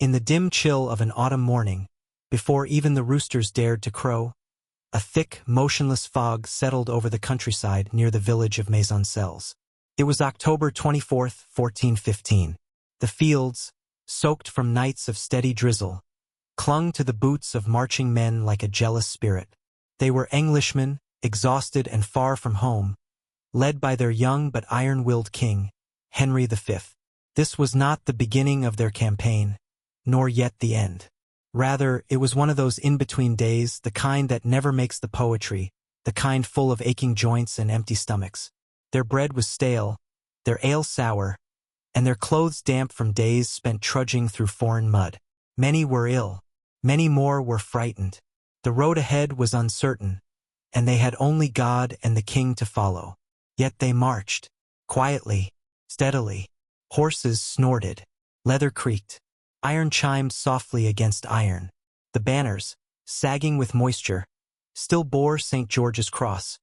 In the dim chill of an autumn morning, before even the roosters dared to crow, a thick, motionless fog settled over the countryside near the village of Maisoncelles. It was October 24th, 1415. The fields, soaked from nights of steady drizzle, clung to the boots of marching men like a jealous spirit. They were Englishmen, exhausted and far from home, led by their young but iron-willed king, Henry V. This was not the beginning of their campaign, nor yet the end. Rather, it was one of those in-between days, the kind that never makes the poetry, the kind full of aching joints and empty stomachs. Their bread was stale, their ale sour, and their clothes damp from days spent trudging through foreign mud. Many were ill, many more were frightened. The road ahead was uncertain, and they had only God and the king to follow. Yet they marched, quietly, steadily. Horses snorted, leather creaked, iron chimed softly against iron. The banners, sagging with moisture, still bore St. George's cross,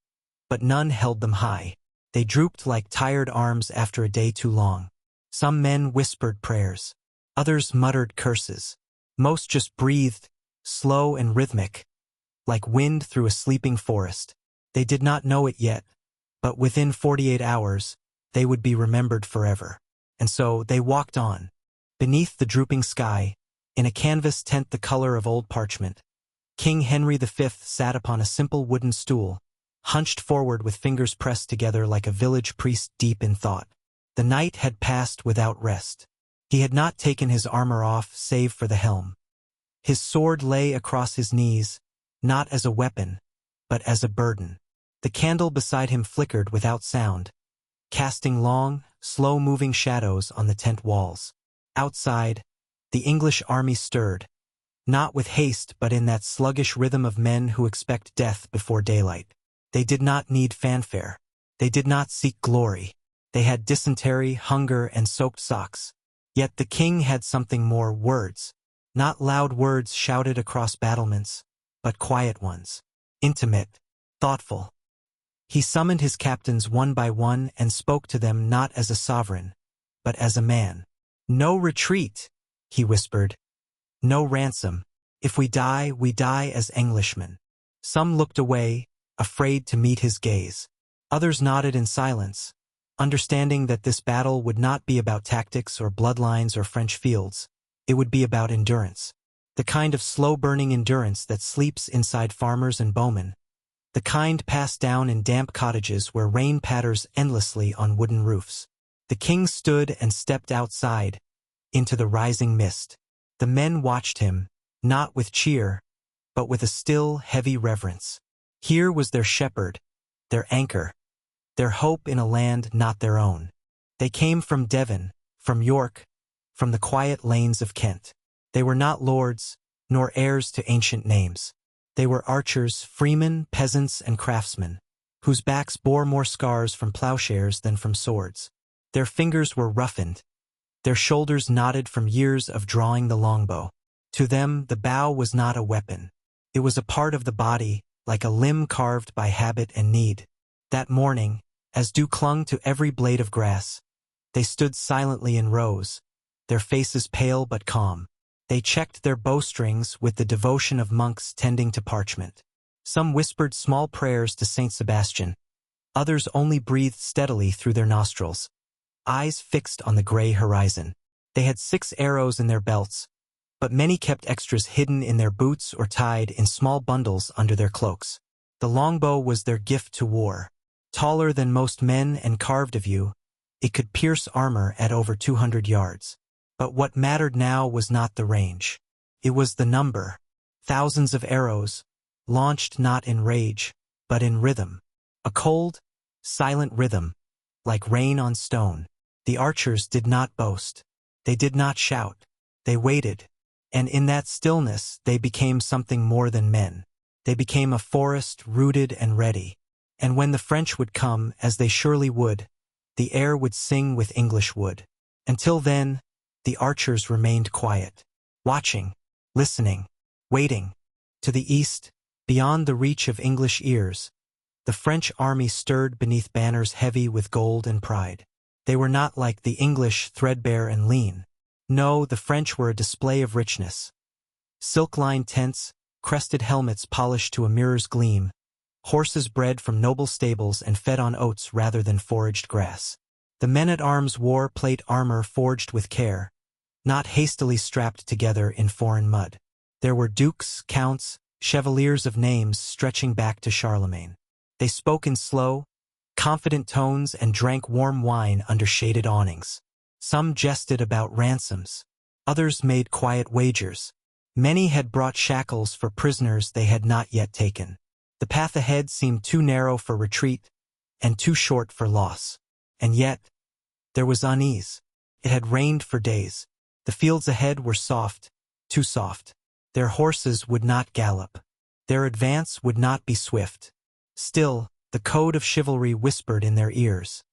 but none held them high. They drooped like tired arms after a day too long. Some men whispered prayers, others muttered curses. Most just breathed, slow and rhythmic, like wind through a sleeping forest. They did not know it yet, but within 48 hours, they would be remembered forever. And so they walked on, beneath the drooping sky, in a canvas tent the color of old parchment. King Henry V sat upon a simple wooden stool, hunched forward with fingers pressed together like a village priest deep in thought. The night had passed without rest. He had not taken his armor off save for the helm. His sword lay across his knees, not as a weapon, but as a burden. The candle beside him flickered without sound, casting long, slow-moving shadows on the tent walls. Outside, the English army stirred, not with haste but in that sluggish rhythm of men who expect death before daylight. They did not need fanfare. They did not seek glory. They had dysentery, hunger, and soaked socks. Yet the king had something more: words. Not loud words shouted across battlements, but quiet ones. Intimate, thoughtful. He summoned his captains one by one and spoke to them not as a sovereign, but as a man. "No retreat," he whispered. "No ransom. If we die as Englishmen." Some looked away, afraid to meet his gaze. Others nodded in silence, understanding that this battle would not be about tactics or bloodlines or French fields. It would be about endurance. The kind of slow-burning endurance that sleeps inside farmers and bowmen. The kind passed down in damp cottages where rain patters endlessly on wooden roofs. The king stood and stepped outside, into the rising mist. The men watched him, not with cheer, but with a still, heavy reverence. Here was their shepherd, their anchor, their hope in a land not their own. They came from Devon, from York, from the quiet lanes of Kent. They were not lords, nor heirs to ancient names. They were archers, freemen, peasants, and craftsmen, whose backs bore more scars from plowshares than from swords. Their fingers were roughened, their shoulders knotted from years of drawing the longbow. To them, the bow was not a weapon. It was a part of the body, like a limb carved by habit and need. That morning, as dew clung to every blade of grass, they stood silently in rows, their faces pale but calm. They checked their bowstrings with the devotion of monks tending to parchment. Some whispered small prayers to Saint Sebastian. Others only breathed steadily through their nostrils, eyes fixed on the gray horizon. They had 6 arrows in their belts, but many kept extras hidden in their boots or tied in small bundles under their cloaks. The longbow was their gift to war. Taller than most men and carved of yew, it could pierce armor at over 200 yards. But what mattered now was not the range. It was the number. Thousands of arrows, launched not in rage, but in rhythm. A cold, silent rhythm, like rain on stone. The archers did not boast. They did not shout. They waited. And in that stillness they became something more than men. They became a forest rooted and ready. And when the French would come, as they surely would, the air would sing with English wood. Until then, the archers remained quiet, watching, listening, waiting. To the east, beyond the reach of English ears, the French army stirred beneath banners heavy with gold and pride. They were not like the English, threadbare and lean. No, the French were a display of richness. Silk-lined tents, crested helmets polished to a mirror's gleam, horses bred from noble stables and fed on oats rather than foraged grass. The men-at-arms wore plate armor forged with care, not hastily strapped together in foreign mud. There were dukes, counts, chevaliers of names stretching back to Charlemagne. They spoke in slow, confident tones and drank warm wine under shaded awnings. Some jested about ransoms. Others made quiet wagers. Many had brought shackles for prisoners they had not yet taken. The path ahead seemed too narrow for retreat and too short for loss. And yet, there was unease. It had rained for days. The fields ahead were soft, too soft. Their horses would not gallop. Their advance would not be swift. Still, the code of chivalry whispered in their ears.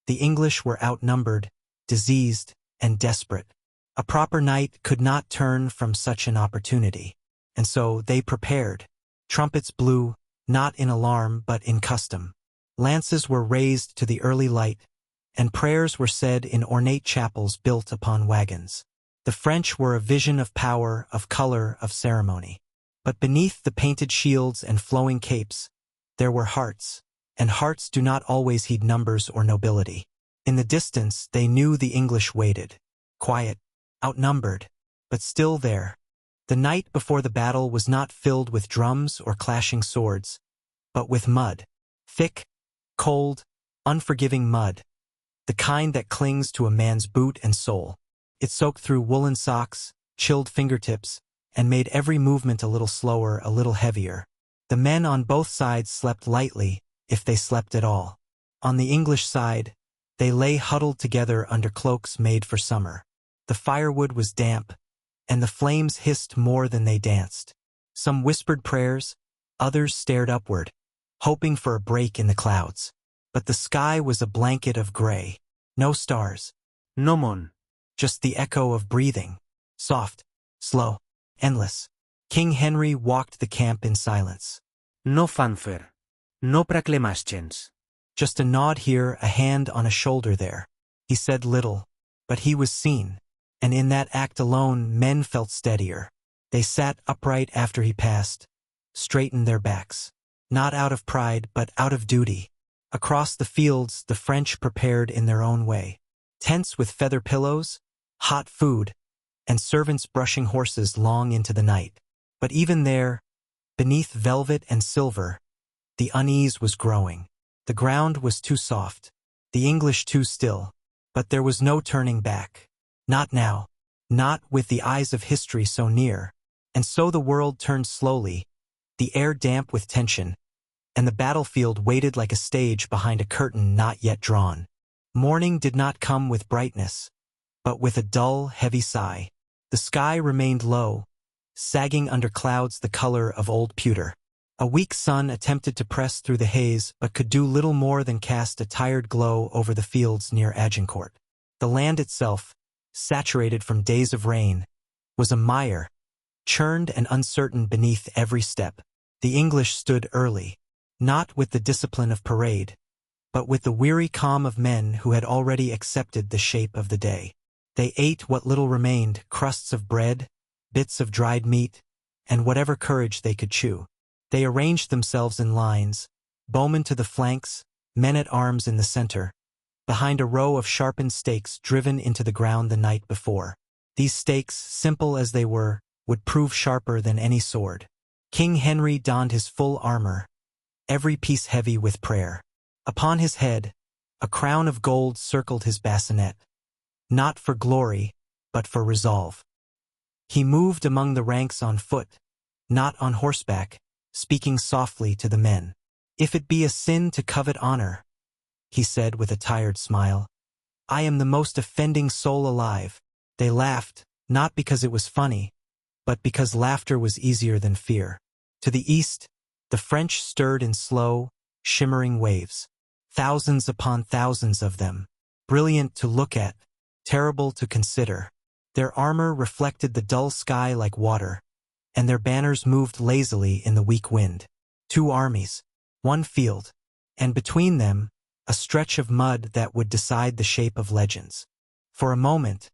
The English were outnumbered, diseased, and desperate. A proper knight could not turn from such an opportunity. And so they prepared. Trumpets blew, not in alarm but in custom. Lances were raised to the early light, and prayers were said in ornate chapels built upon wagons. The French were a vision of power, of color, of ceremony. But beneath the painted shields and flowing capes, there were hearts, and hearts do not always heed numbers or nobility. In the distance, they knew the English waited, quiet, outnumbered, but still there. The night before the battle was not filled with drums or clashing swords, but with mud. Thick, cold, unforgiving mud. The kind that clings to a man's boot and sole. It soaked through woolen socks, chilled fingertips, and made every movement a little slower, a little heavier. The men on both sides slept lightly, if they slept at all. On the English side, they lay huddled together under cloaks made for summer. The firewood was damp, and the flames hissed more than they danced. Some whispered prayers, others stared upward, hoping for a break in the clouds. But the sky was a blanket of gray. No stars. No moon. Just the echo of breathing. Soft, slow, endless. King Henry walked the camp in silence. No fanfare. No proclamations. Just a nod here, a hand on a shoulder there. He said little, but he was seen, and in that act alone men felt steadier. They sat upright after he passed, straightened their backs. Not out of pride, but out of duty. Across the fields, the French prepared in their own way. Tents with feather pillows, hot food, and servants brushing horses long into the night. But even there, beneath velvet and silver, the unease was growing. The ground was too soft, the English too still, but there was no turning back. Not now, not with the eyes of history so near. And so the world turned slowly, the air damp with tension, and the battlefield waited like a stage behind a curtain not yet drawn. Morning did not come with brightness, but with a dull, heavy sigh. The sky remained low, sagging under clouds the color of old pewter. A weak sun attempted to press through the haze, but could do little more than cast a tired glow over the fields near Agincourt. The land itself, saturated from days of rain, was a mire, churned and uncertain beneath every step. The English stood early, not with the discipline of parade, but with the weary calm of men who had already accepted the shape of the day. They ate what little remained, crusts of bread, bits of dried meat, and whatever courage they could chew. They arranged themselves in lines, bowmen to the flanks, men-at-arms in the center, behind a row of sharpened stakes driven into the ground the night before. These stakes, simple as they were, would prove sharper than any sword. King Henry donned his full armor, every piece heavy with prayer. Upon his head, a crown of gold circled his bassinet, not for glory, but for resolve. He moved among the ranks on foot, not on horseback, speaking softly to the men. "If it be a sin to covet honor," he said with a tired smile, "I am the most offending soul alive." They laughed, not because it was funny, but because laughter was easier than fear. To the east, the French stirred in slow, shimmering waves. Thousands upon thousands of them, brilliant to look at, terrible to consider. Their armor reflected the dull sky like water, and their banners moved lazily in the weak wind. Two armies, one field, and between them, a stretch of mud that would decide the shape of legends. For a moment,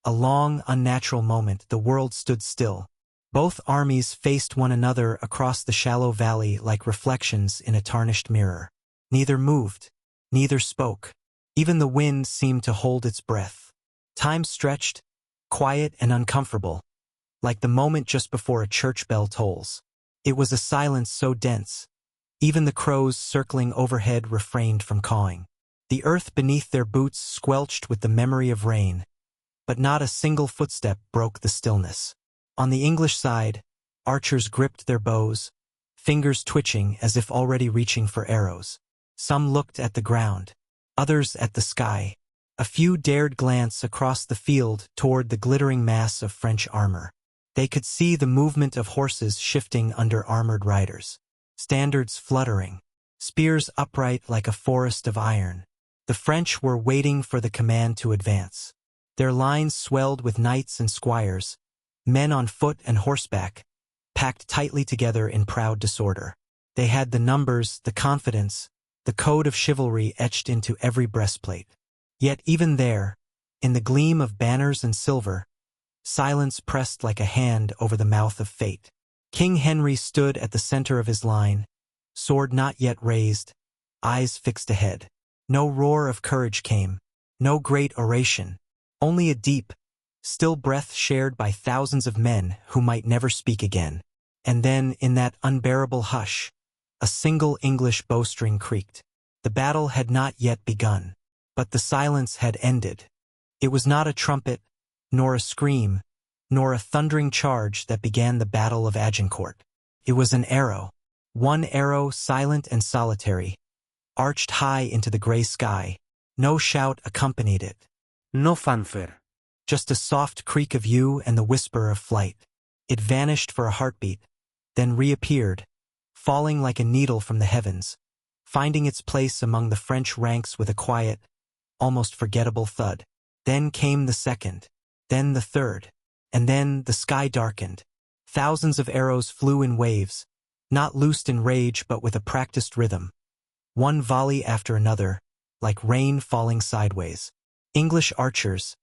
A long, unnatural moment, the world stood still. Both armies faced one another across the shallow valley like reflections in a tarnished mirror. Neither moved, neither spoke. Even the wind seemed to hold its breath. Time stretched, quiet and uncomfortable, like the moment just before a church bell tolls. It was a silence so dense, even the crows circling overhead refrained from cawing. The earth beneath their boots squelched with the memory of rain, but not a single footstep broke the stillness. On the English side, archers gripped their bows, fingers twitching as if already reaching for arrows. Some looked at the ground, others at the sky. A few dared glance across the field toward the glittering mass of French armor. They could see the movement of horses shifting under armored riders, standards fluttering, spears upright like a forest of iron. The French were waiting for the command to advance. Their lines swelled with knights and squires, men on foot and horseback, packed tightly together in proud disorder. They had the numbers, the confidence, the code of chivalry etched into every breastplate. Yet even there, in the gleam of banners and silver, silence pressed like a hand over the mouth of fate. King Henry stood at the center of his line, sword not yet raised, eyes fixed ahead. No roar of courage came, no great oration, only a deep, still breath shared by thousands of men who might never speak again. And then, in that unbearable hush, a single English bowstring creaked. The battle had not yet begun, but the silence had ended. It was not a trumpet, nor a scream, nor a thundering charge that began the Battle of Agincourt. It was an arrow, one arrow silent and solitary, arched high into the gray sky. No shout accompanied it. No fanfare. Just a soft creak of you and the whisper of flight. It vanished for a heartbeat, then reappeared, falling like a needle from the heavens, finding its place among the French ranks with a quiet, almost forgettable thud. Then came the second, then the third, and then the sky darkened. Thousands of arrows flew in waves, not loosed in rage but with a practiced rhythm. One volley after another, like rain falling sideways. English archers,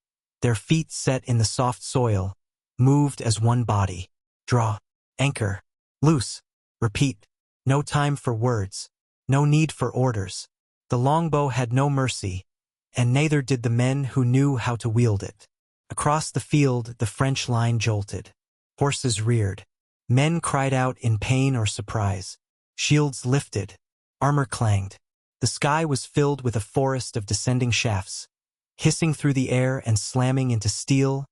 their feet set in the soft soil, moved as one body. Draw, anchor, loose, repeat. No time for words, no need for orders. The longbow had no mercy, and neither did the men who knew how to wield it. Across the field, the French line jolted. Horses reared. Men cried out in pain or surprise. Shields lifted. Armor clanged. The sky was filled with a forest of descending shafts, hissing through the air and slamming into steel,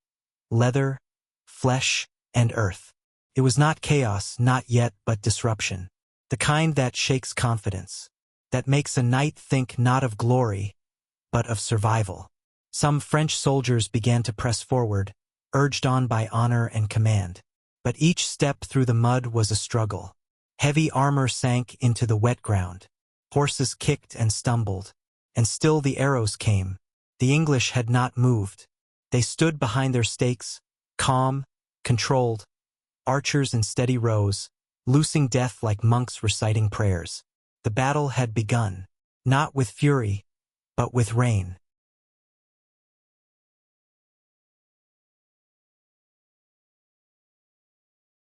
leather, flesh, and earth. It was not chaos, not yet, but disruption. The kind that shakes confidence, that makes a knight think not of glory, but of survival. Some French soldiers began to press forward, urged on by honor and command. But each step through the mud was a struggle. Heavy armor sank into the wet ground. Horses kicked and stumbled. And still the arrows came. The English had not moved. They stood behind their stakes, calm, controlled, archers in steady rows, loosing death like monks reciting prayers. The battle had begun, not with fury, but with rain.